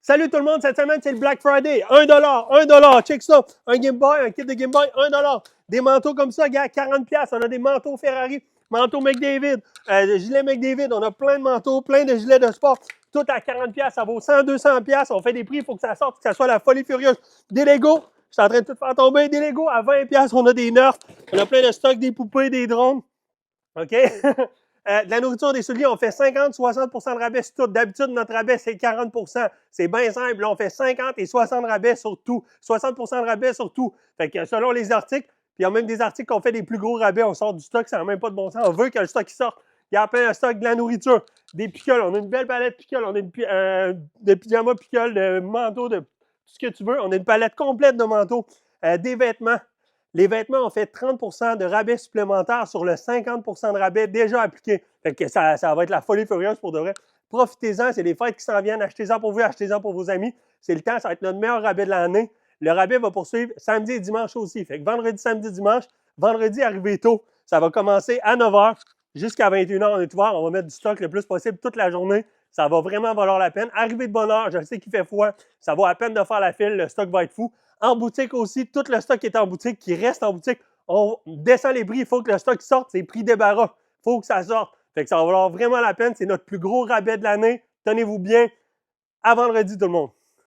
Salut tout le monde, cette semaine, c'est le Black Friday. 1$, check ça. Un Game Boy, un kit de Game Boy, 1$. Des manteaux comme ça, gars, 40$. On a des manteaux Ferrari, manteaux McDavid, gilets McDavid. On a plein de manteaux, plein de gilets de sport. Tout à 40$, ça vaut 100, 200$. On fait des prix, il faut que ça sorte, que ça soit la folie furieuse. Des Legos, je suis en train de tout faire tomber. Des Legos à 20$, on a des Nerfs. On a plein de stocks, des poupées, des drones. OK? De la nourriture, des souliers, on fait 50-60% de rabais sur tout. D'habitude, notre rabais, c'est 40%. C'est bien simple. Là, on fait 50 et 60 de rabais sur tout. 60% de rabais sur tout. Fait que selon les articles, puis il y a même des articles qu'on fait des plus gros rabais, on sort du stock, ça n'a même pas de bon sens. On veut que le stock sorte. Il y a plein de stock de la nourriture, des picoles. On a une belle palette picoles. On a de pyjamas picoles, de manteaux, de tout ce que tu veux. On a une palette complète de manteaux, des vêtements. Les vêtements ont fait 30% de rabais supplémentaire sur le 50% de rabais déjà appliqué. Fait que ça va être la folie furieuse pour de vrai. Profitez-en, c'est les fêtes qui s'en viennent. Achetez-en pour vous, achetez-en pour vos amis. C'est le temps, ça va être notre meilleur rabais de l'année. Le rabais va poursuivre samedi et dimanche aussi. Fait que vendredi, samedi, dimanche, vendredi, arrivez tôt. Ça va commencer à 9h jusqu'à 21h. On est ouvert, on va mettre du stock le plus possible toute la journée. Ça va vraiment valoir la peine. Arrivez de bonne heure, je sais qu'il fait froid. Ça vaut la peine de faire la file, le stock va être fou. En boutique aussi, tout le stock qui est en boutique, qui reste en boutique, on descend les prix. Il faut que le stock sorte, c'est prix débarras. Il faut que ça sorte. Fait que ça va valoir vraiment la peine. C'est notre plus gros rabais de l'année. Tenez-vous bien. À vendredi, tout le monde.